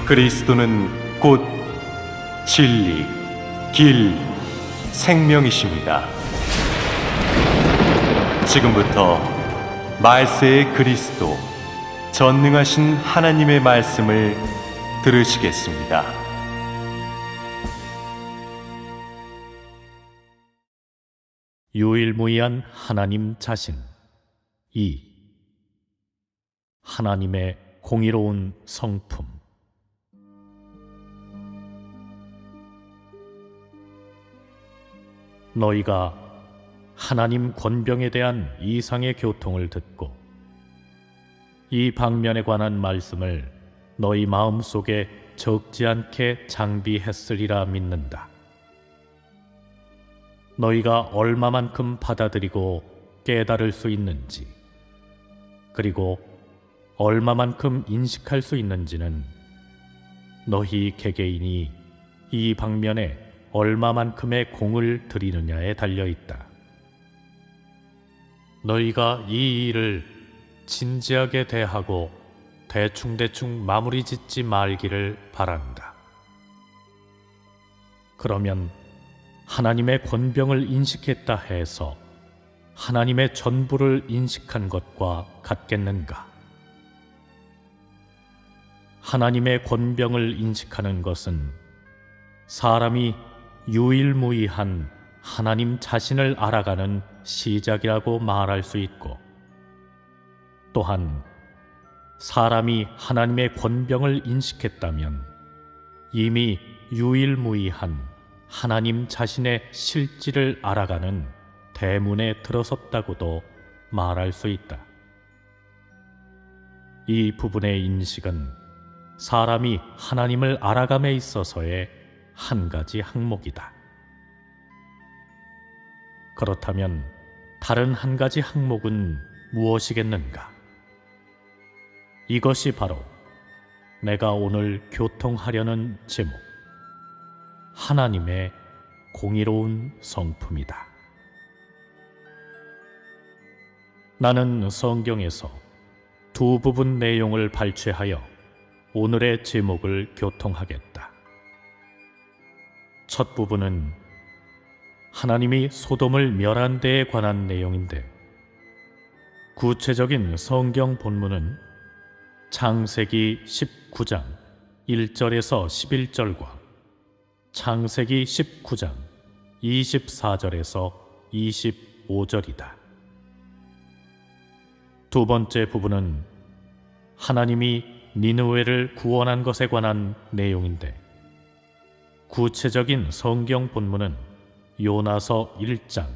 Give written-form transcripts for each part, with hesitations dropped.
그리스도는 곧 진리, 길, 생명이십니다. 지금부터 말세의 그리스도, 전능하신 하나님의 말씀을 들으시겠습니다. 유일무이한 하나님 자신 2. 하나님의 공의로운 성품. 너희가 하나님 권병에 대한 이상의 교통을 듣고 이 방면에 관한 말씀을 너희 마음속에 적지 않게 장비했으리라 믿는다. 너희가 얼마만큼 받아들이고 깨달을 수 있는지, 그리고 얼마만큼 인식할 수 있는지는 너희 개개인이 이 방면에 얼마만큼의 공을 들이느냐에 달려있다. 너희가 이 일을 진지하게 대하고 대충대충 마무리 짓지 말기를 바란다. 그러면 하나님의 권병을 인식했다 해서 하나님의 전부를 인식한 것과 같겠는가? 하나님의 권병을 인식하는 것은 사람이 유일무이한 하나님 자신을 알아가는 시작이라고 말할 수 있고, 또한 사람이 하나님의 권병을 인식했다면 이미 유일무이한 하나님 자신의 실질을 알아가는 대문에 들어섰다고도 말할 수 있다. 이 부분의 인식은 사람이 하나님을 알아감에 있어서의 한 가지 항목이다. 그렇다면 다른 한 가지 항목은 무엇이겠는가? 이것이 바로 내가 오늘 교통하려는 제목, 하나님의 공의로운 성품이다. 나는 성경에서 두 부분 내용을 발췌하여 오늘의 제목을 교통하겠다. 첫 부분은 하나님이 소돔을 멸한 데에 관한 내용인데, 구체적인 성경 본문은 창세기 19장 1절에서 11절과 창세기 19장 24절에서 25절이다. 두 번째 부분은 하나님이 니느웨를 구원한 것에 관한 내용인데, 구체적인 성경 본문은 요나서 1장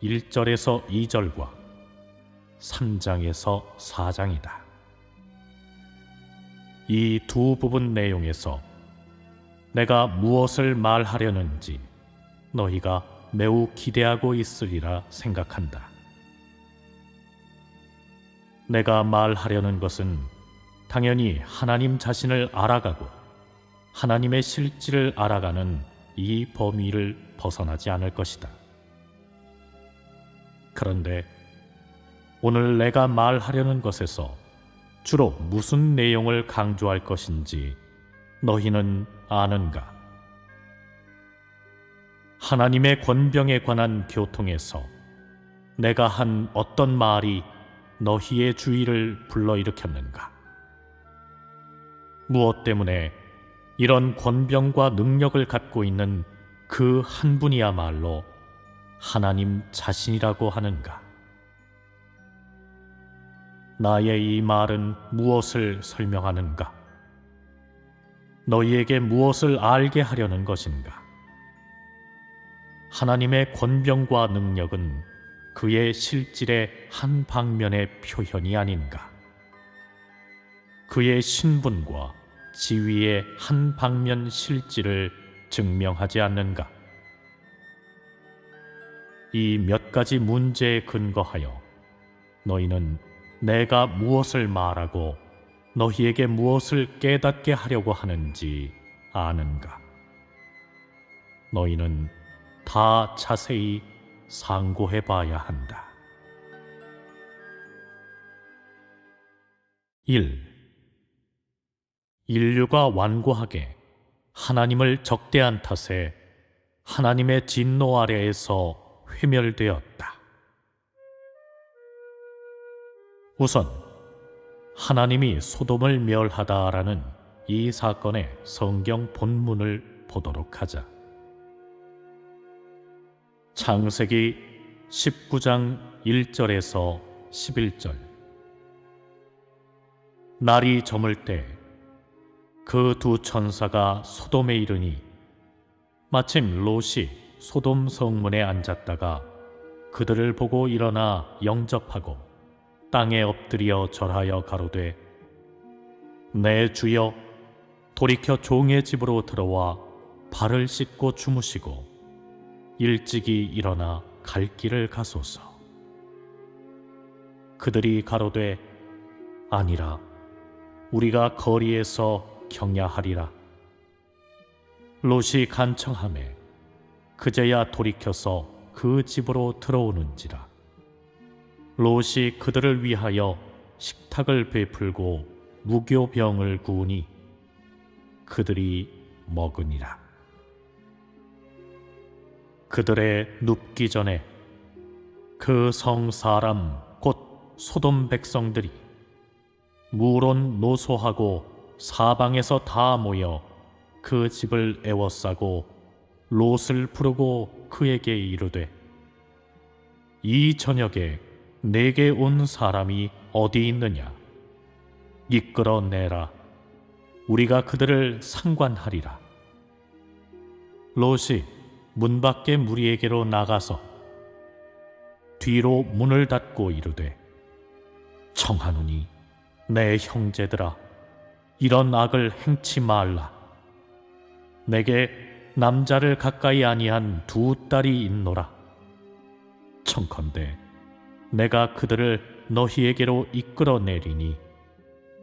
1절에서 2절과 3장에서 4장이다. 이 두 부분 내용에서 내가 무엇을 말하려는지 너희가 매우 기대하고 있으리라 생각한다. 내가 말하려는 것은 당연히 하나님 자신을 알아가고 하나님의 실질을 알아가는 이 범위를 벗어나지 않을 것이다. 그런데 오늘 내가 말하려는 것에서 주로 무슨 내용을 강조할 것인지 너희는 아는가? 하나님의 권병에 관한 교통에서 내가 한 어떤 말이 너희의 주의를 불러일으켰는가? 무엇 때문에 이런 권병과 능력을 갖고 있는 그 한 분이야말로 하나님 자신이라고 하는가? 나의 이 말은 무엇을 설명하는가? 너희에게 무엇을 알게 하려는 것인가? 하나님의 권병과 능력은 그의 실질의 한 방면의 표현이 아닌가? 그의 신분과 지위의 한 방면 실질을 증명하지 않는가? 이 몇 가지 문제에 근거하여 너희는 내가 무엇을 말하고 너희에게 무엇을 깨닫게 하려고 하는지 아는가? 너희는 다 자세히 상고해 봐야 한다. 1. 인류가 완고하게 하나님을 적대한 탓에 하나님의 진노 아래에서 회멸되었다. 우선 하나님이 소돔을 멸하다라는 이 사건의 성경 본문을 보도록 하자. 창세기 19장 1절에서 11절. 날이 저물 때 그 두 천사가 소돔에 이르니 마침 롯이 소돔 성문에 앉았다가 그들을 보고 일어나 영접하고 땅에 엎드려 절하여 가로되 내 주여 돌이켜 종의 집으로 들어와 발을 씻고 주무시고 일찍이 일어나 갈 길을 가소서. 그들이 가로되 아니라 우리가 거리에서 경야하리라. 롯이 간청하매 그제야 돌이켜서 그 집으로 들어오는지라. 롯이 그들을 위하여 식탁을 베풀고 무교병을 구우니 그들이 먹으니라. 그들의 눕기 전에 그 성 사람 곧 소돔 백성들이 무론 노소하고 사방에서 다 모여 그 집을 에워싸고 롯을 부르고 그에게 이르되 이 저녁에 내게 온 사람이 어디 있느냐? 이끌어내라. 우리가 그들을 상관하리라. 롯이 문 밖에 무리에게로 나가서 뒤로 문을 닫고 이르되 청하노니 내 형제들아 이런 악을 행치 말라. 내게 남자를 가까이 아니한 두 딸이 있노라. 청컨대 내가 그들을 너희에게로 이끌어내리니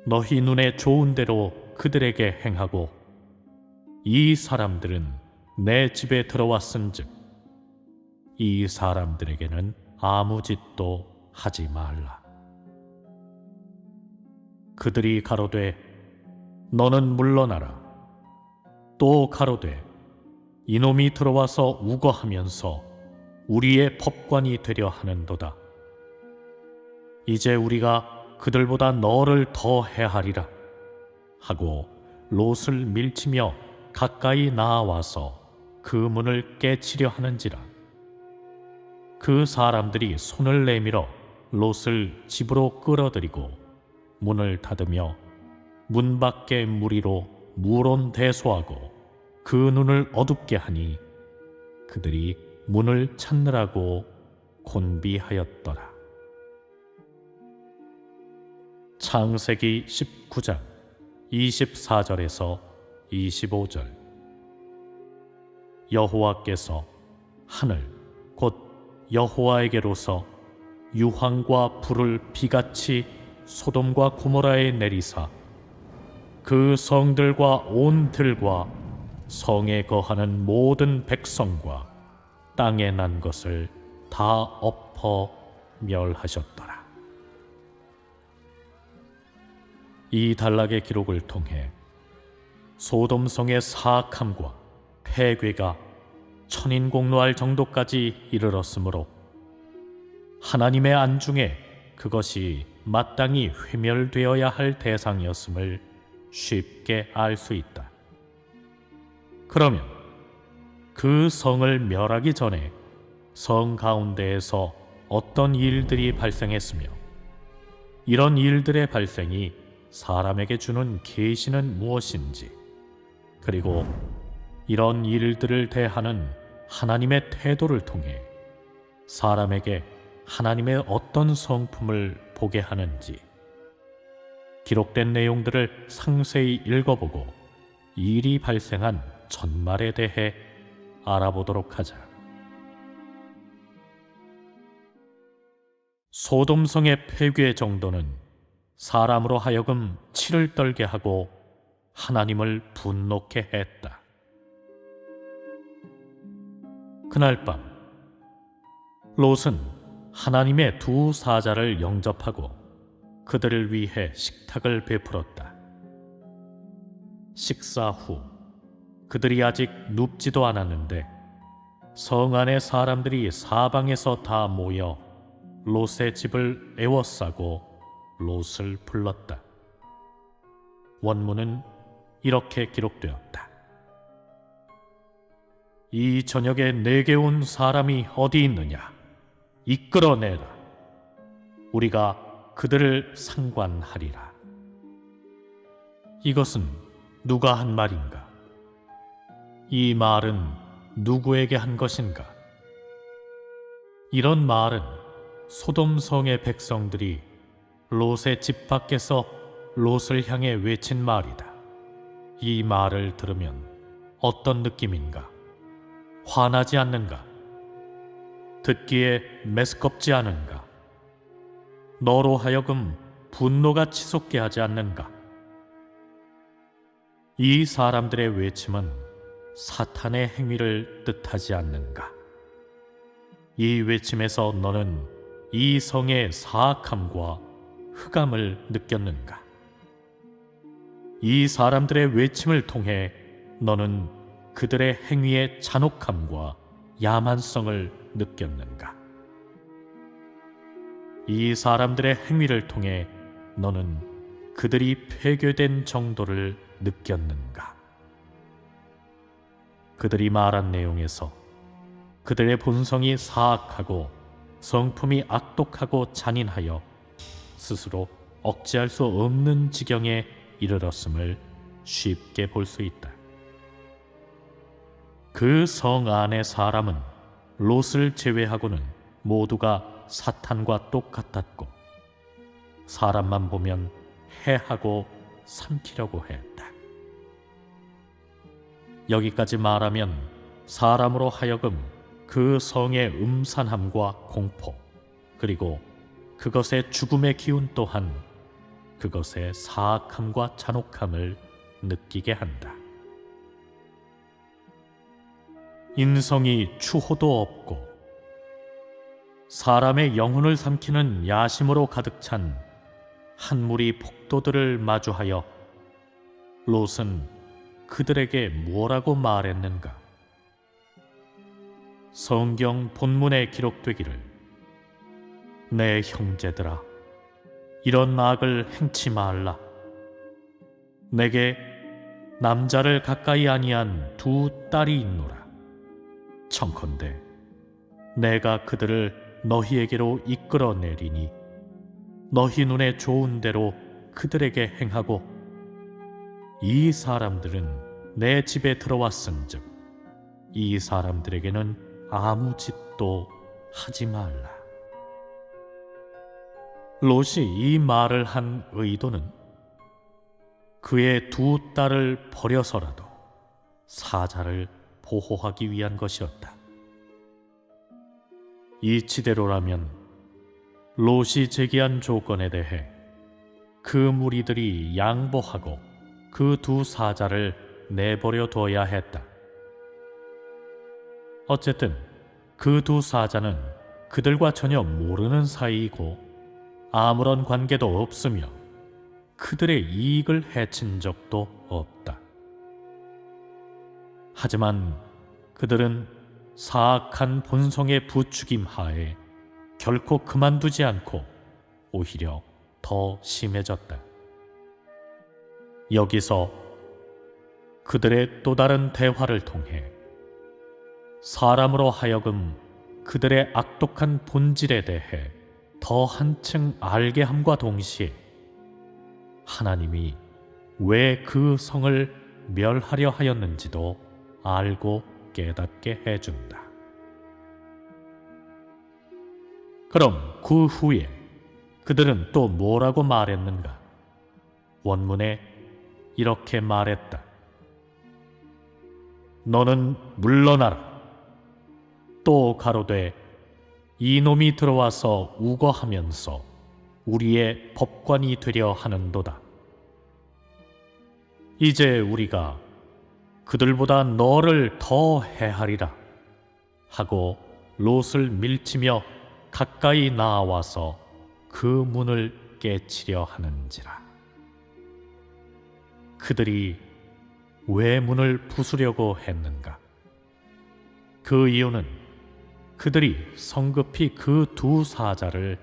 너희 눈에 좋은 대로 그들에게 행하고 이 사람들은 내 집에 들어왔은즉 이 사람들에게는 아무 짓도 하지 말라. 그들이 가로되 너는 물러나라. 또 가로되 이놈이 들어와서 우거하면서 우리의 법관이 되려 하는도다. 이제 우리가 그들보다 너를 더 해하리라 하고 롯을 밀치며 가까이 나아와서 그 문을 깨치려 하는지라. 그 사람들이 손을 내밀어 롯을 집으로 끌어들이고 문을 닫으며 문 밖에 무리로 무론대소하고 그 눈을 어둡게 하니 그들이 문을 찾느라고 곤비하였더라. 창세기 19장 24절에서 25절. 여호와께서 하늘 곧 여호와에게로서 유황과 불을 비같이 소돔과 고모라에 내리사 그 성들과 온 들과 성에 거하는 모든 백성과 땅에 난 것을 다 엎어 멸하셨더라. 이 단락의 기록을 통해 소돔성의 사악함과 폐괴가 천인공노할 정도까지 이르렀으므로 하나님의 안중에 그것이 마땅히 회멸되어야 할 대상이었음을 쉽게 알 수 있다. 그러면 그 성을 멸하기 전에 성 가운데에서 어떤 일들이 발생했으며 이런 일들의 발생이 사람에게 주는 계시는 무엇인지, 그리고 이런 일들을 대하는 하나님의 태도를 통해 사람에게 하나님의 어떤 성품을 보게 하는지, 기록된 내용들을 상세히 읽어보고 일이 발생한 전말에 대해 알아보도록 하자. 소돔성의 폐괴 정도는 사람으로 하여금 치를 떨게 하고 하나님을 분노케 했다. 그날 밤 롯은 하나님의 두 사자를 영접하고 그들을 위해 식탁을 베풀었다. 식사 후 그들이 아직 눕지도 않았는데 성 안의 사람들이 사방에서 다 모여 롯의 집을 에워싸고 롯을 불렀다. 원문은 이렇게 기록되었다. 이 저녁에 내게 온 사람이 어디 있느냐? 이끌어내라. 우리가 그들을 상관하리라. 이것은 누가 한 말인가? 이 말은 누구에게 한 것인가? 이런 말은 소돔 성의 백성들이 롯의 집 밖에서 롯을 향해 외친 말이다. 이 말을 들으면 어떤 느낌인가? 화나지 않는가? 듣기에 메스껍지 않은가? 너로 하여금 분노가 치솟게 하지 않는가? 이 사람들의 외침은 사탄의 행위를 뜻하지 않는가? 이 외침에서 너는 이 성의 사악함과 흑암을 느꼈는가? 이 사람들의 외침을 통해 너는 그들의 행위의 잔혹함과 야만성을 느꼈는가? 이 사람들의 행위를 통해 너는 그들이 폐괴된 정도를 느꼈는가? 그들이 말한 내용에서 그들의 본성이 사악하고 성품이 악독하고 잔인하여 스스로 억제할 수 없는 지경에 이르렀음을 쉽게 볼 수 있다. 그 성 안의 사람은 롯을 제외하고는 모두가 사탄과 똑같았고 사람만 보면 해하고 삼키려고 했다. 여기까지 말하면 사람으로 하여금 그 성의 음산함과 공포, 그리고 그것의 죽음의 기운 또한 그것의 사악함과 잔혹함을 느끼게 한다. 인성이 추호도 없고 사람의 영혼을 삼키는 야심으로 가득 찬 한 무리 폭도들을 마주하여 롯은 그들에게 뭐라고 말했는가? 성경 본문에 기록되기를 내 형제들아 이런 악을 행치 말라. 내게 남자를 가까이 아니한 두 딸이 있노라. 청컨대 내가 그들을 너희에게로 이끌어내리니 너희 눈에 좋은 대로 그들에게 행하고 이 사람들은 내 집에 들어왔은즉 이 사람들에게는 아무 짓도 하지 말라. 롯이 이 말을 한 의도는 그의 두 딸을 버려서라도 사자를 보호하기 위한 것이었다. 이치대로라면 롯이 제기한 조건에 대해 그 무리들이 양보하고 그 두 사자를 내버려 둬야 했다. 어쨌든 그 두 사자는 그들과 전혀 모르는 사이이고 아무런 관계도 없으며 그들의 이익을 해친 적도 없다. 하지만 그들은 사악한 본성의 부추김 하에 결코 그만두지 않고 오히려 더 심해졌다. 여기서 그들의 또 다른 대화를 통해 사람으로 하여금 그들의 악독한 본질에 대해 더 한층 알게 함과 동시에 하나님이 왜 그 성을 멸하려 하였는지도 알고 깨닫게 해준다. 그럼 그 후에 그들은 또 뭐라고 말했는가? 원문에 이렇게 말했다. 너는 물러나라. 또 가로되 이놈이 들어와서 우거하면서 우리의 법관이 되려 하는도다. 이제 우리가 그들보다 너를 더 해하리라 하고 롯을 밀치며 가까이 나아와서 그 문을 깨치려 하는지라. 그들이 왜 문을 부수려고 했는가? 그 이유는 그들이 성급히 그 두 사자를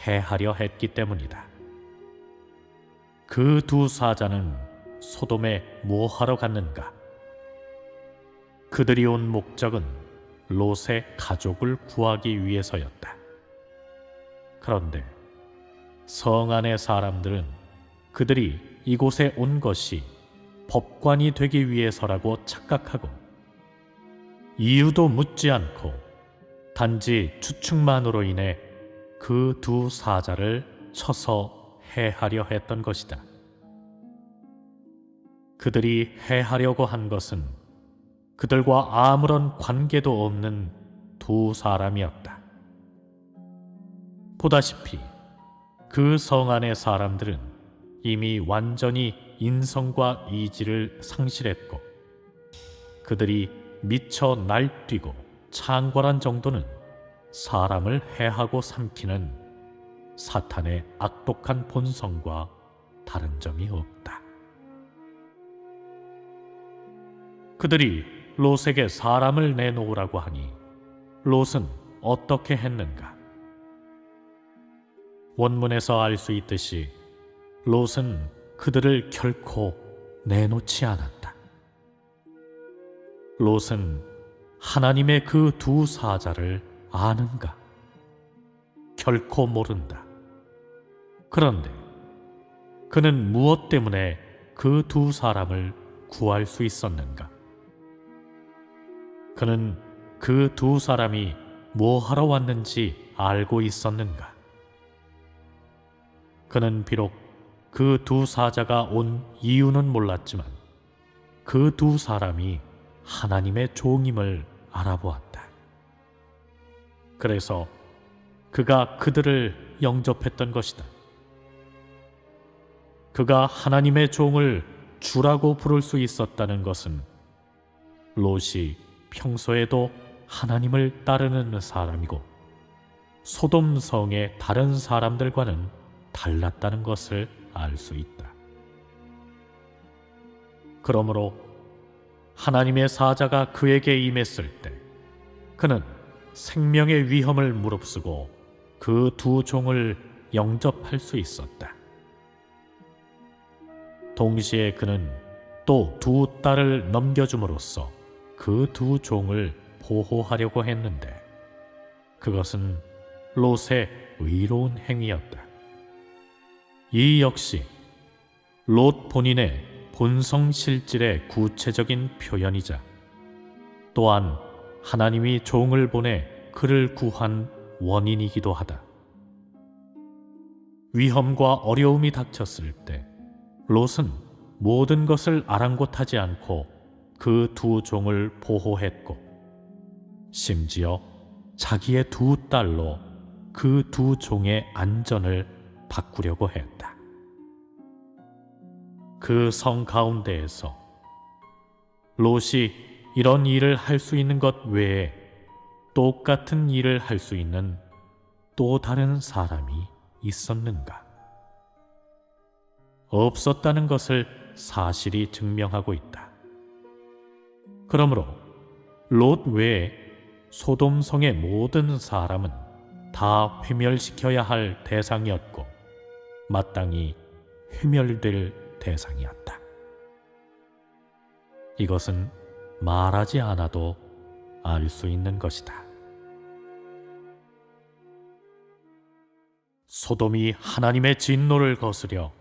해하려 했기 때문이다. 그 두 사자는 소돔에 뭐 하러 갔는가? 그들이 온 목적은 롯의 가족을 구하기 위해서였다. 그런데 성 안의 사람들은 그들이 이곳에 온 것이 법관이 되기 위해서라고 착각하고 이유도 묻지 않고 단지 추측만으로 인해 그 두 사자를 쳐서 해하려 했던 것이다. 그들이 해하려고 한 것은 그들과 아무런 관계도 없는 두 사람이었다. 보다시피 그 성 안의 사람들은 이미 완전히 인성과 이지를 상실했고 그들이 미쳐 날뛰고 창궐한 정도는 사람을 해하고 삼키는 사탄의 악독한 본성과 다른 점이 없다. 그들이 롯에게 사람을 내놓으라고 하니 롯은 어떻게 했는가? 원문에서 알 수 있듯이 롯은 그들을 결코 내놓지 않았다. 롯은 하나님의 그 두 사자를 아는가? 결코 모른다. 그런데 그는 무엇 때문에 그 두 사람을 구할 수 있었는가? 그는 그 두 사람이 뭐 하러 왔는지 알고 있었는가? 그는 비록 그 두 사자가 온 이유는 몰랐지만 그 두 사람이 하나님의 종임을 알아보았다. 그래서 그가 그들을 영접했던 것이다. 그가 하나님의 종을 주라고 부를 수 있었다는 것은 롯이 평소에도 하나님을 따르는 사람이고 소돔 성의 다른 사람들과는 달랐다는 것을 알 수 있다. 그러므로 하나님의 사자가 그에게 임했을 때 그는 생명의 위험을 무릅쓰고 그 두 종을 영접할 수 있었다. 동시에 그는 또 두 딸을 넘겨줌으로써 그 두 종을 보호하려고 했는데 그것은 롯의 의로운 행위였다. 이 역시 롯 본인의 본성 실질의 구체적인 표현이자 또한 하나님이 종을 보내 그를 구한 원인이기도 하다. 위험과 어려움이 닥쳤을 때 롯은 모든 것을 아랑곳하지 않고 그 두 종을 보호했고 심지어 자기의 두 딸로 그 두 종의 안전을 바꾸려고 했다. 그 성 가운데에서 롯이 이런 일을 할 수 있는 것 외에 똑같은 일을 할 수 있는 또 다른 사람이 있었는가? 없었다는 것을 사실이 증명하고 있다. 그러므로 롯 외에 소돔 성의 모든 사람은 다 회멸시켜야 할 대상이었고 마땅히 회멸될 대상이었다. 이것은 말하지 않아도 알 수 있는 것이다. 소돔이 하나님의 진노를 거스려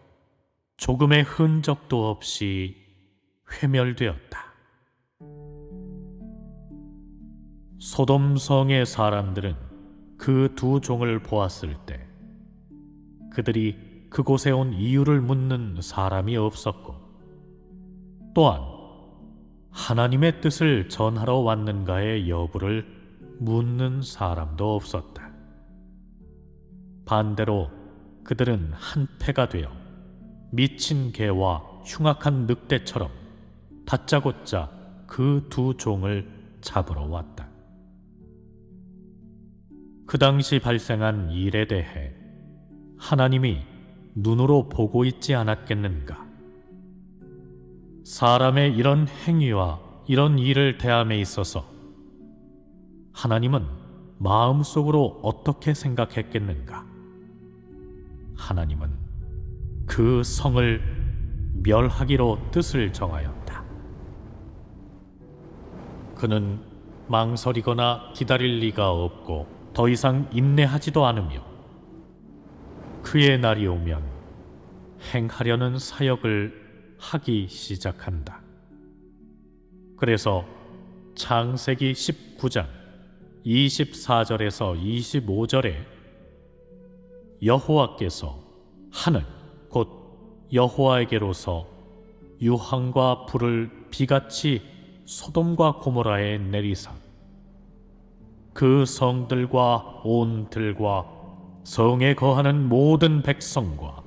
조금의 흔적도 없이 회멸되었다. 소돔 성의 사람들은 그 두 종을 보았을 때 그들이 그곳에 온 이유를 묻는 사람이 없었고 또한 하나님의 뜻을 전하러 왔는가의 여부를 묻는 사람도 없었다. 반대로 그들은 한패가 되어 미친 개와 흉악한 늑대처럼 다짜고짜 그 두 종을 잡으러 왔다. 그 당시 발생한 일에 대해 하나님이 눈으로 보고 있지 않았겠는가? 사람의 이런 행위와 이런 일을 대함에 있어서 하나님은 마음속으로 어떻게 생각했겠는가? 하나님은 그 성을 멸하기로 뜻을 정하였다. 그는 망설이거나 기다릴 리가 없고 더 이상 인내하지도 않으며 그의 날이 오면 행하려는 사역을 하기 시작한다. 그래서 창세기 19장 24절에서 25절에 여호와께서 하늘 곧 여호와에게로서 유황과 불을 비같이 소돔과 고모라에 내리사 그 성들과 온 들과 성에 거하는 모든 백성과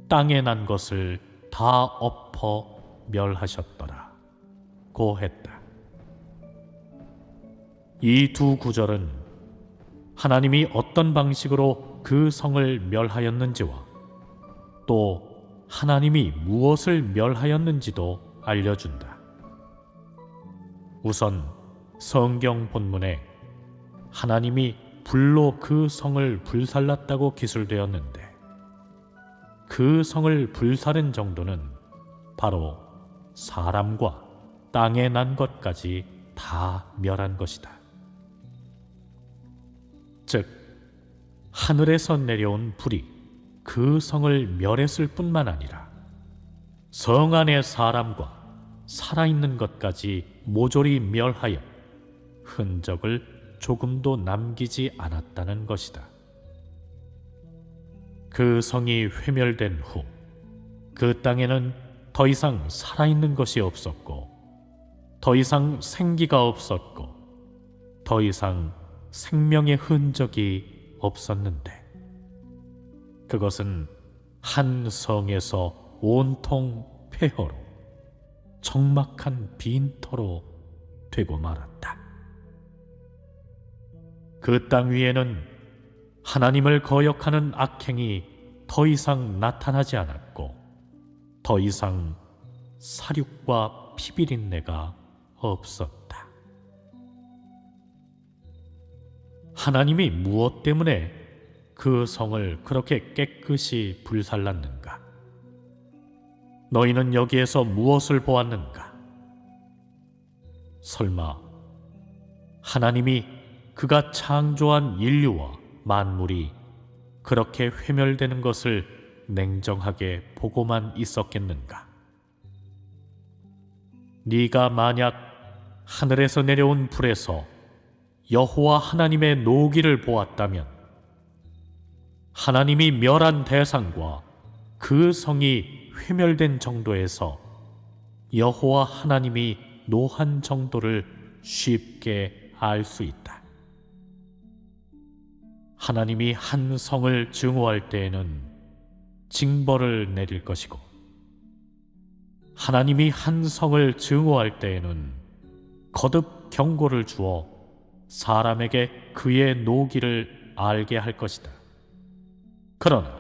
땅에 난 것을 다 엎어 멸하셨더라 고 했다. 이 두 구절은 하나님이 어떤 방식으로 그 성을 멸하였는지와 또 하나님이 무엇을 멸하였는지도 알려준다. 우선 성경 본문에 하나님이 불로 그 성을 불살랐다고 기술되었는데 그 성을 불사른 정도는 바로 사람과 땅에 난 것까지 다 멸한 것이다. 즉 하늘에서 내려온 불이 그 성을 멸했을 뿐만 아니라 성 안의 사람과 살아있는 것까지 모조리 멸하여 흔적을 조금도 남기지 않았다는 것이다. 그 성이 회멸된 후 그 땅에는 더 이상 살아있는 것이 없었고 더 이상 생기가 없었고 더 이상 생명의 흔적이 없었는데 그것은 한 성에서 온통 폐허로 적막한 빈터로 되고 말았다. 그 땅 위에는 하나님을 거역하는 악행이 더 이상 나타나지 않았고 더 이상 사륙과 피비린내가 없었다. 하나님이 무엇 때문에 그 성을 그렇게 깨끗이 불살랐는가? 너희는 여기에서 무엇을 보았는가? 설마 하나님이 그가 창조한 인류와 만물이 그렇게 회멸되는 것을 냉정하게 보고만 있었겠는가? 네가 만약 하늘에서 내려온 불에서 여호와 하나님의 노기를 보았다면 하나님이 멸한 대상과 그 성이 회멸된 정도에서 여호와 하나님이 노한 정도를 쉽게 알 수 있다. 하나님이 한 성을 증오할 때에는 징벌을 내릴 것이고 하나님이 한 성을 증오할 때에는 거듭 경고를 주어 사람에게 그의 노기를 알게 할 것이다. 그러나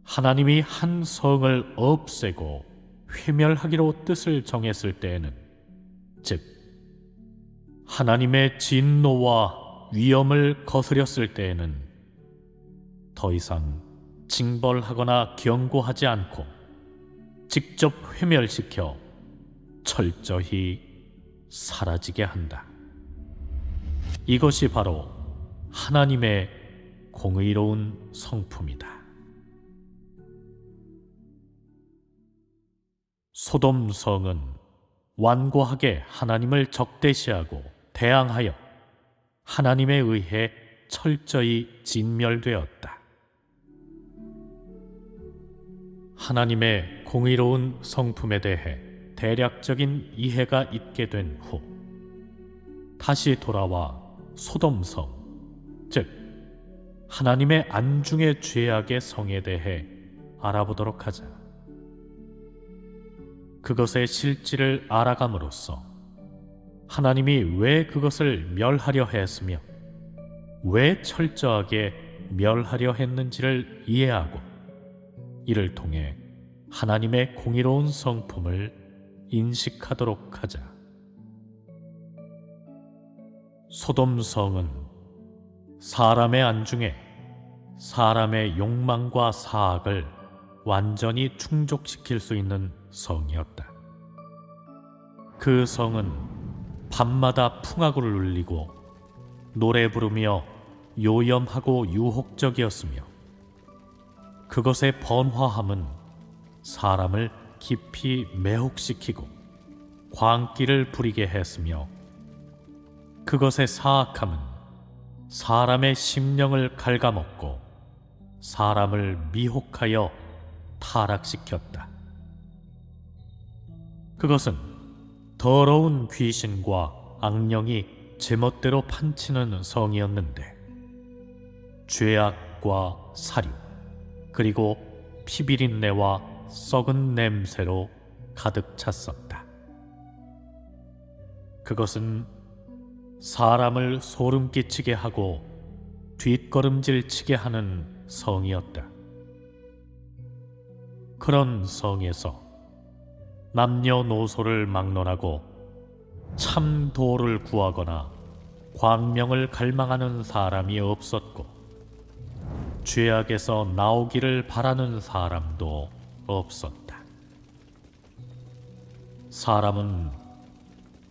하나님이 한 성을 없애고 회멸하기로 뜻을 정했을 때에는 즉 하나님의 진노와 위엄을 거스렸을 때에는 더 이상 징벌하거나 경고하지 않고 직접 회멸시켜 철저히 사라지게 한다. 이것이 바로 하나님의 공의로운 성품이다. 소돔 성은 완고하게 하나님을 적대시하고 대항하여 하나님에 의해 철저히 진멸되었다. 하나님의 공의로운 성품에 대해 대략적인 이해가 있게 된 후 다시 돌아와 소돔성, 즉 하나님의 안중의 죄악의 성에 대해 알아보도록 하자. 그것의 실질을 알아감으로써 하나님이 왜 그것을 멸하려 했으며 왜 철저하게 멸하려 했는지를 이해하고 이를 통해 하나님의 공의로운 성품을 인식하도록 하자. 소돔성은 사람의 안중에 사람의 욕망과 사악을 완전히 충족시킬 수 있는 성이었다. 그 성은 밤마다 풍악을 울리고 노래 부르며 요염하고 유혹적이었으며 그것의 번화함은 사람을 깊이 매혹시키고 광기를 부리게 했으며 그것의 사악함은 사람의 심령을 갉아먹고 사람을 미혹하여 타락시켰다. 그것은 더러운 귀신과 악령이 제멋대로 판치는 성이었는데 죄악과 사륙 그리고 피비린내와 썩은 냄새로 가득 찼었다. 그것은 사람을 소름 끼치게 하고 뒷걸음질 치게 하는 성이었다. 그런 성에서 남녀노소를 막론하고 참 도를 구하거나 광명을 갈망하는 사람이 없었고 죄악에서 나오기를 바라는 사람도 없었다. 사람은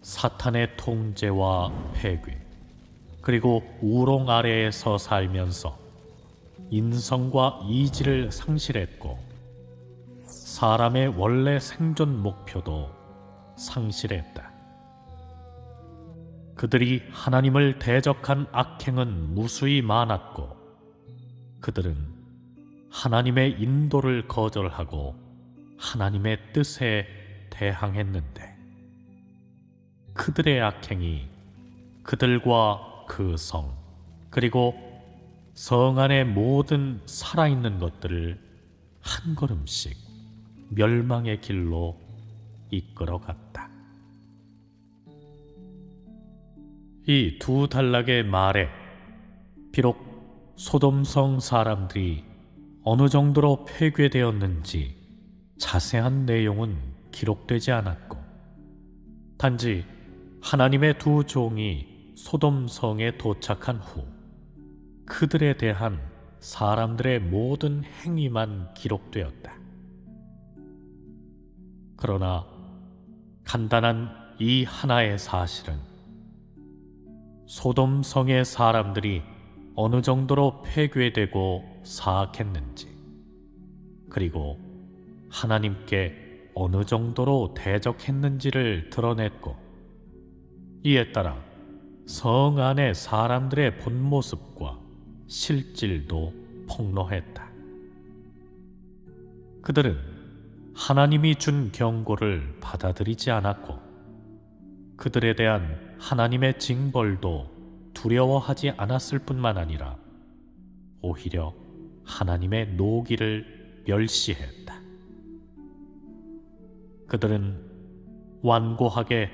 사탄의 통제와 폐괴 그리고 우롱 아래에서 살면서 인성과 이지를 상실했고 사람의 원래 생존 목표도 상실했다. 그들이 하나님을 대적한 악행은 무수히 많았고 그들은 하나님의 인도를 거절하고 하나님의 뜻에 대항했는데 그들의 악행이 그들과 그 성 그리고 성 안의 모든 살아있는 것들을 한 걸음씩 멸망의 길로 이끌어갔다. 이 두 단락의 말에 비록 소돔성 사람들이 어느 정도로 폐괴되었는지 자세한 내용은 기록되지 않았고 단지 하나님의 두 종이 소돔성에 도착한 후 그들에 대한 사람들의 모든 행위만 기록되었다. 그러나 간단한 이 하나의 사실은 소돔성의 사람들이 어느 정도로 폐괴되고 사악했는지 그리고 하나님께 어느 정도로 대적했는지를 드러냈고 이에 따라 성 안의 사람들의 본 모습과 실질도 폭로했다. 그들은 하나님이 준 경고를 받아들이지 않았고 그들에 대한 하나님의 징벌도 두려워하지 않았을 뿐만 아니라 오히려 하나님의 노기를 멸시했다. 그들은 완고하게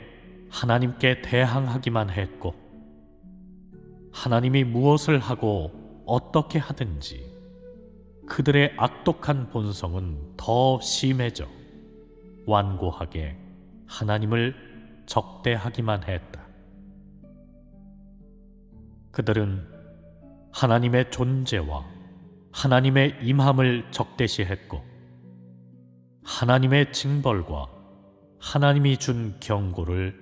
하나님께 대항하기만 했고 하나님이 무엇을 하고 어떻게 하든지 그들의 악독한 본성은 더 심해져 완고하게 하나님을 적대하기만 했다. 그들은 하나님의 존재와 하나님의 임함을 적대시했고 하나님의 징벌과 하나님이 준 경고를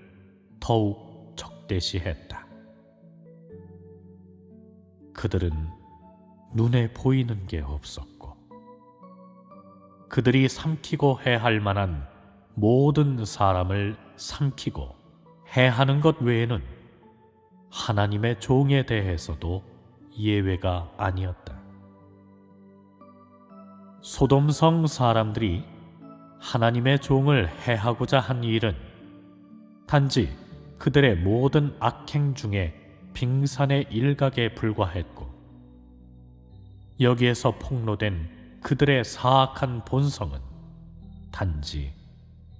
더욱 적대시했다. 그들은 눈에 보이는 게 없었고 그들이 삼키고 해할 만한 모든 사람을 삼키고 해하는 것 외에는 하나님의 종에 대해서도 예외가 아니었다. 소돔성 사람들이 하나님의 종을 해하고자 한 일은 단지 그들의 모든 악행 중에 빙산의 일각에 불과했고 여기에서 폭로된 그들의 사악한 본성은 단지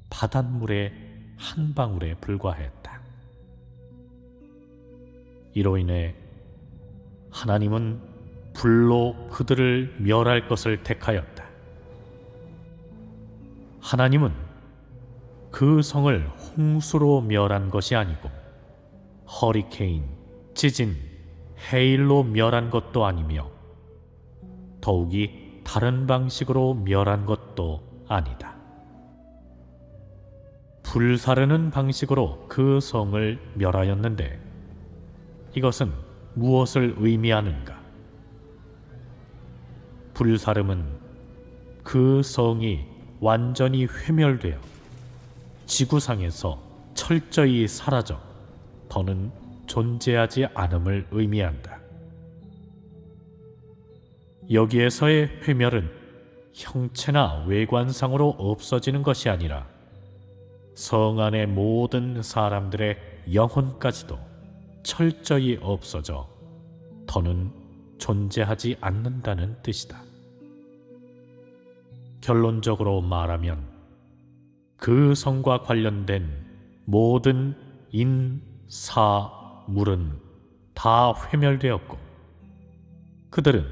바닷물의 한 방울에 불과했다. 이로 인해 하나님은 불로 그들을 멸할 것을 택하였다. 하나님은 그 성을 홍수로 멸한 것이 아니고 허리케인, 지진, 해일로 멸한 것도 아니며 더욱이 다른 방식으로 멸한 것도 아니다. 불사르는 방식으로 그 성을 멸하였는데 이것은 무엇을 의미하는가? 불사름은 그 성이 완전히 회멸되어 지구상에서 철저히 사라져 더는 존재하지 않음을 의미한다. 여기에서의 회멸은 형체나 외관상으로 없어지는 것이 아니라 성 안의 모든 사람들의 영혼까지도 철저히 없어져 더는 존재하지 않는다는 뜻이다. 결론적으로 말하면 그 성과 관련된 모든 인, 사, 물은 다 회멸되었고 그들은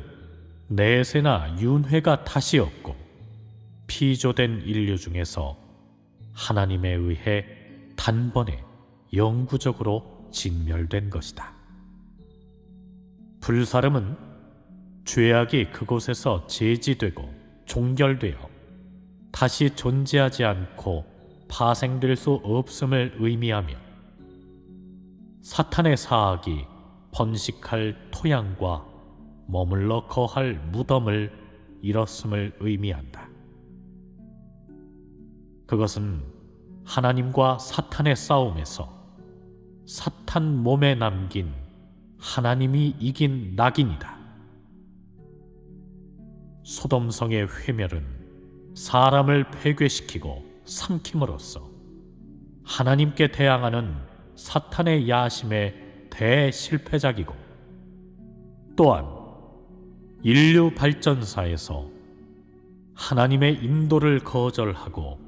내세나 윤회가 다시 없고 피조된 인류 중에서 하나님에 의해 단번에 영구적으로 진멸된 것이다. 불사름은 죄악이 그곳에서 제지되고 종결되어 다시 존재하지 않고 파생될 수 없음을 의미하며 사탄의 사악이 번식할 토양과 머물러 거할 무덤을 잃었음을 의미한다. 그것은 하나님과 사탄의 싸움에서 사탄 몸에 남긴 하나님이 이긴 낙인이다. 소돔성의 회멸은 사람을 폐괴시키고 삼킴으로써 하나님께 대항하는 사탄의 야심의 대실패작이고 또한 인류 발전사에서 하나님의 인도를 거절하고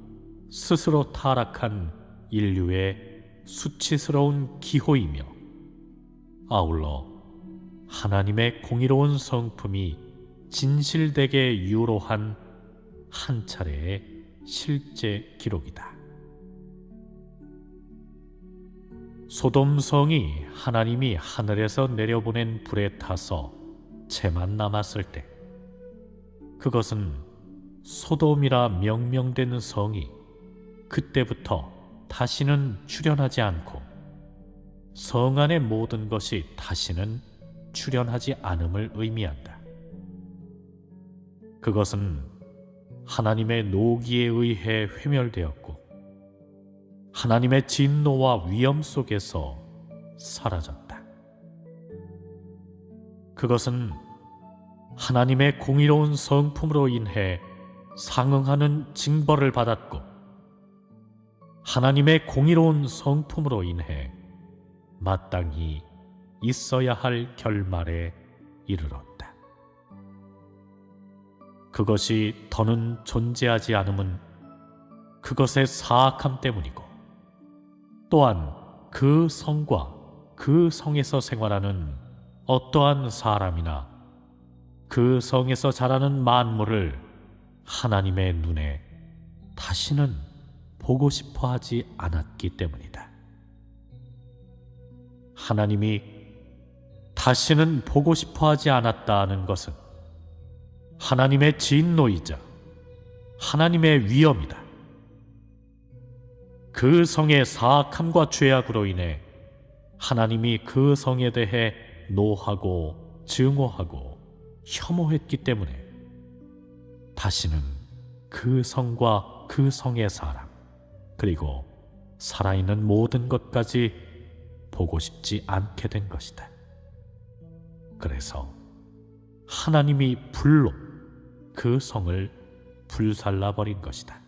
스스로 타락한 인류의 수치스러운 기호이며 아울러 하나님의 공의로운 성품이 진실되게 유로한 한 차례의 실제 기록이다. 소돔성이 하나님이 하늘에서 내려보낸 불에 타서 채만 남았을 때 그것은 소돔이라 명명된 성이 그때부터 다시는 출현하지 않고 성 안의 모든 것이 다시는 출현하지 않음을 의미한다. 그것은 하나님의 노기에 의해 회멸되었고 하나님의 진노와 위엄 속에서 사라졌다. 그것은 하나님의 공의로운 성품으로 인해 상응하는 징벌을 받았고 하나님의 공의로운 성품으로 인해 마땅히 있어야 할 결말에 이르렀다. 그것이 더는 존재하지 않음은 그것의 사악함 때문이고 또한 그 성과 그 성에서 생활하는 어떠한 사람이나 그 성에서 자라는 만물을 하나님의 눈에 다시는 보고 싶어 하지 않았기 때문이다. 하나님이 다시는 보고 싶어 하지 않았다는 것은 하나님의 진노이자 하나님의 위엄이다. 그 성의 사악함과 죄악으로 인해 하나님이 그 성에 대해 노하고 증오하고 혐오했기 때문에 다시는 그 성과 그 성의 사람 그리고 살아있는 모든 것까지 보고 싶지 않게 된 것이다. 그래서 하나님이 불로 그 성을 불살라버린 것이다.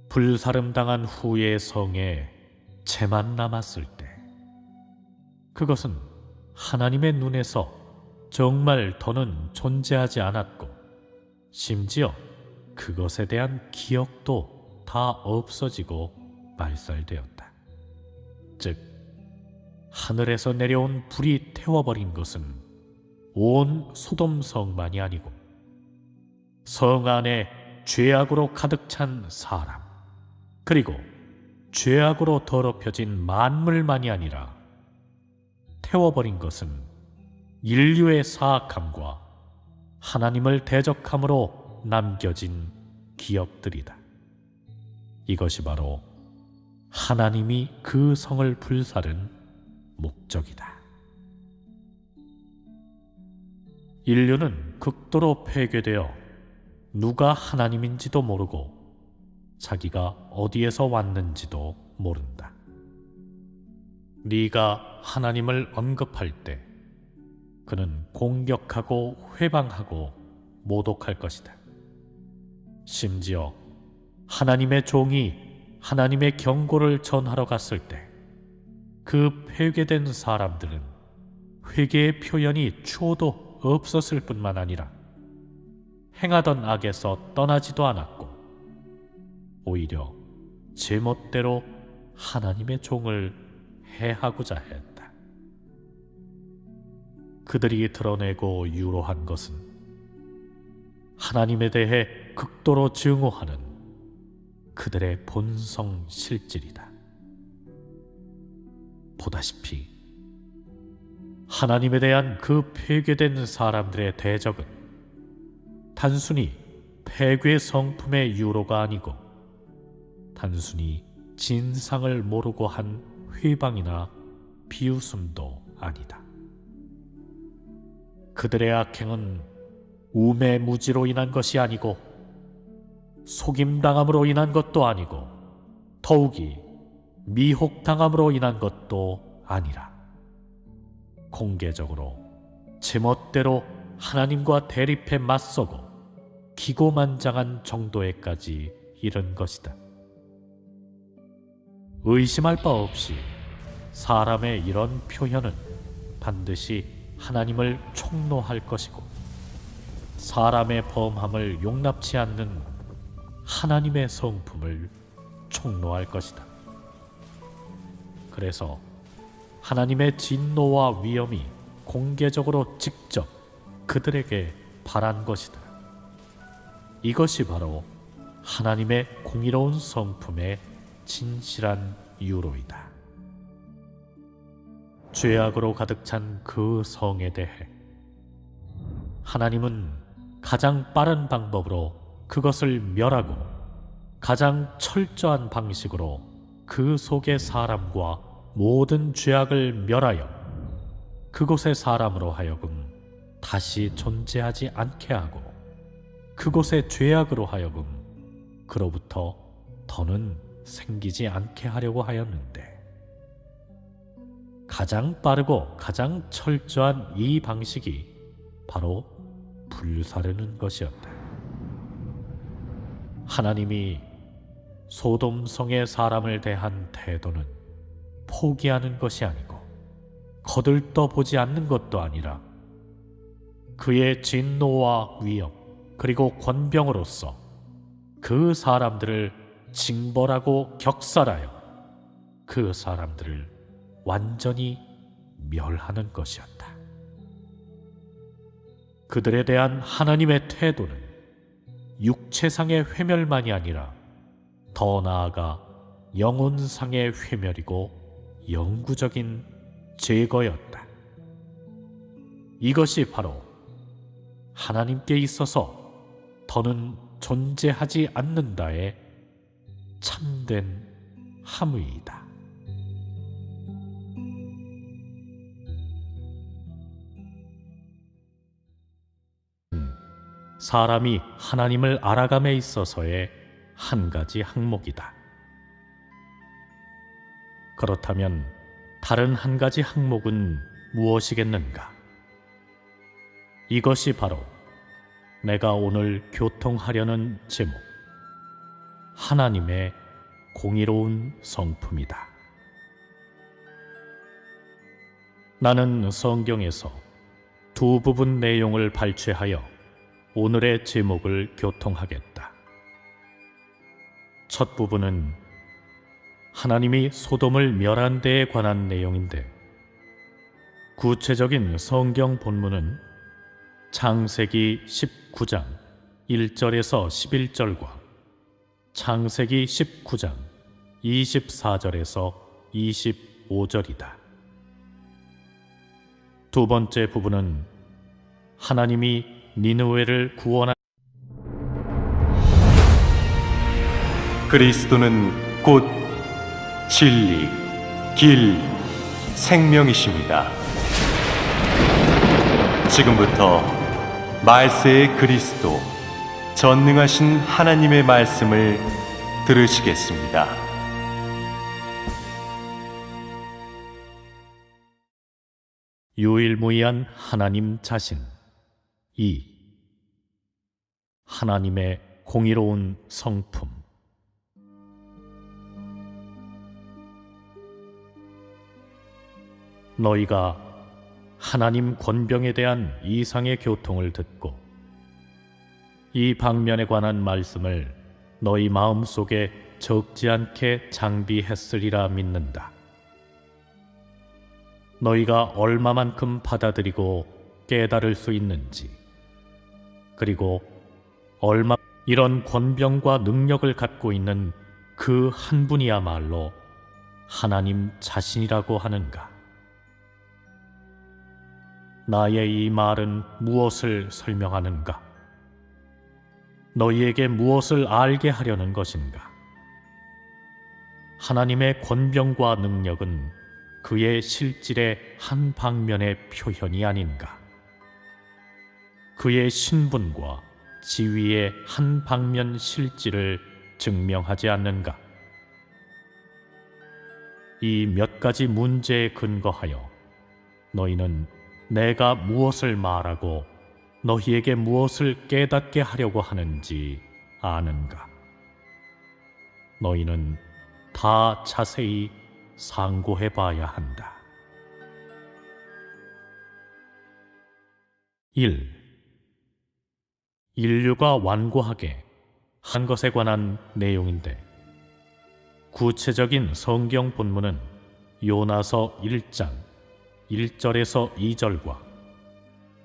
불사름당한 후의 성에 채만 남았을 때 그것은 하나님의 눈에서 정말 더는 존재하지 않았고 심지어 그것에 대한 기억도 다 없어지고 말살되었다. 즉 하늘에서 내려온 불이 태워버린 것은 온 소돔성만이 아니고 성 안에 죄악으로 가득 찬 사람 그리고 죄악으로 더럽혀진 만물만이 아니라 태워버린 것은 인류의 사악함과 하나님을 대적함으로 남겨진 기업들이다. 이것이 바로 하나님이 그 성을 불사른 목적이다. 인류는 극도로 폐괴되어 누가 하나님인지도 모르고 자기가 어디에서 왔는지도 모른다. 네가 하나님을 언급할 때 그는 공격하고 회방하고 모독할 것이다. 심지어 하나님의 종이 하나님의 경고를 전하러 갔을 때 그 폐괴된 사람들은 회개의 표현이 추호도 없었을 뿐만 아니라 행하던 악에서 떠나지도 않았고 오히려 제멋대로 하나님의 종을 해하고자 했다. 그들이 드러내고 유로한 것은 하나님에 대해 극도로 증오하는 그들의 본성 실질이다. 보다시피 하나님에 대한 그 폐괴된 사람들의 대적은 단순히 폐괴 성품의 유로가 아니고 단순히 진상을 모르고 한 회방이나 비웃음도 아니다. 그들의 악행은 우매무지로 인한 것이 아니고 속임당함으로 인한 것도 아니고 더욱이 미혹당함으로 인한 것도 아니라 공개적으로 제멋대로 하나님과 대립해 맞서고 기고만장한 정도에까지 이른 것이다. 의심할 바 없이 사람의 이런 표현은 반드시 하나님을 총노할 것이고 사람의 범함을 용납치 않는 하나님의 성품을 총노할 것이다. 그래서 하나님의 진노와 위엄이 공개적으로 직접 그들에게 발한 것이다. 이것이 바로 하나님의 공의로운 성품의 진실한 유로이다. 죄악으로 가득 찬 그 성에 대해 하나님은 가장 빠른 방법으로 그것을 멸하고 가장 철저한 방식으로 그 속의 사람과 모든 죄악을 멸하여 그곳의 사람으로 하여금 다시 존재하지 않게 하고 그곳의 죄악으로 하여금 그로부터 더는 생기지 않게 하려고 하였는데 가장 빠르고 가장 철저한 이 방식이 바로 불사르는 것이었다. 하나님이 소돔성의 사람을 대한 태도는 포기하는 것이 아니고 거들떠보지 않는 것도 아니라 그의 진노와 위협 그리고 권병으로서 그 사람들을 징벌하고 격살하여 그 사람들을 완전히 멸하는 것이었다. 그들에 대한 하나님의 태도는 육체상의 회멸만이 아니라 더 나아가 영혼상의 회멸이고 영구적인 제거였다. 이것이 바로 하나님께 있어서 더는 존재하지 않는다의 참된 함의이다. 사람이 하나님을 알아감에 있어서의 한 가지 항목이다. 그렇다면 다른 한 가지 항목은 무엇이겠는가? 이것이 바로 내가 오늘 교통하려는 제목, 하나님의 공의로운 성품이다. 나는 성경에서 두 부분 내용을 발췌하여 오늘의 제목을 교통하겠다. 첫 부분은 하나님이 소돔을 멸한 데에 관한 내용인데 구체적인 성경 본문은 창세기 19장 1절에서 11절과 창세기 19장 24절에서 25절이다. 두 번째 부분은 하나님이 니느웨를 구원한 그리스도는 곧 진리, 길, 생명이십니다. 지금부터 말세의 그리스도, 전능하신 하나님의 말씀을 들으시겠습니다. 유일무이한 하나님 자신 2. 하나님의 공의로운 성품. 너희가 하나님 권병에 대한 이상의 교통을 듣고 이 방면에 관한 말씀을 너희 마음속에 적지 않게 장비했으리라 믿는다. 너희가 얼마만큼 받아들이고 깨달을 수 있는지, 그리고 얼마 이런 권병과 능력을 갖고 있는 그 한 분이야말로 하나님 자신이라고 하는가? 나의 이 말은 무엇을 설명하는가? 너희에게 무엇을 알게 하려는 것인가? 하나님의 권병과 능력은 그의 실질의 한 방면의 표현이 아닌가? 그의 신분과 지위의 한 방면 실질을 증명하지 않는가? 이 몇 가지 문제에 근거하여 너희는 내가 무엇을 말하고 너희에게 무엇을 깨닫게 하려고 하는지 아는가? 너희는 다 자세히 상고해 봐야 한다. 1. 인류가 완고하게 한 것에 관한 내용인데, 구체적인 성경 본문은 요나서 1장 1절에서 2절과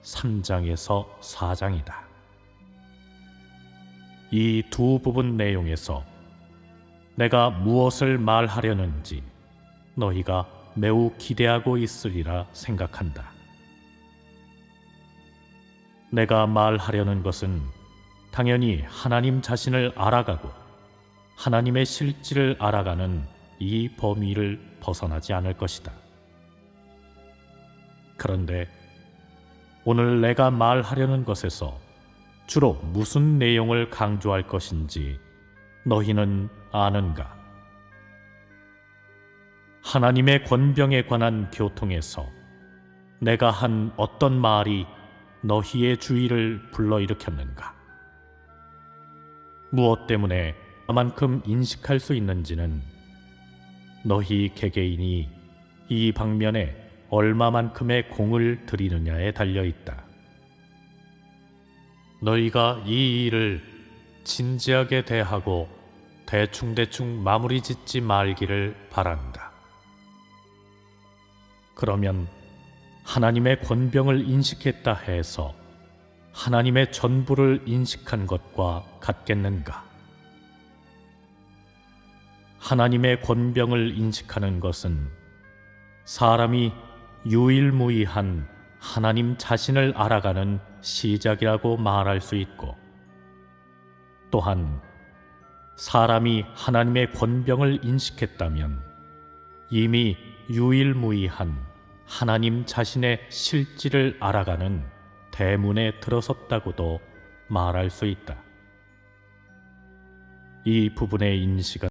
3장에서 4장이다. 이 두 부분 내용에서 내가 무엇을 말하려는지 너희가 매우 기대하고 있으리라 생각한다. 내가 말하려는 것은 당연히 하나님 자신을 알아가고 하나님의 실질을 알아가는 이 범위를 벗어나지 않을 것이다. 그런데 오늘 내가 말하려는 것에서 주로 무슨 내용을 강조할 것인지 너희는 아는가? 하나님의 권병에 관한 교통에서 내가 한 어떤 말이 너희의 주의를 불러일으켰는가? 무엇 때문에 그만큼 인식할 수 있는지는 너희 개개인이 이 방면에 얼마만큼의 공을 들이느냐에 달려있다. 너희가 이 일을 진지하게 대하고 대충대충 마무리 짓지 말기를 바란다. 그러면 하나님의 권병을 인식했다 해서 하나님의 전부를 인식한 것과 같겠는가? 하나님의 권병을 인식하는 것은 사람이 유일무이한 하나님 자신을 알아가는 시작이라고 말할 수 있고, 또한 사람이 하나님의 권병을 인식했다면 이미 유일무이한 하나님 자신의 실질을 알아가는 대문에 들어섰다고도 말할 수 있다. 이 부분의 인식은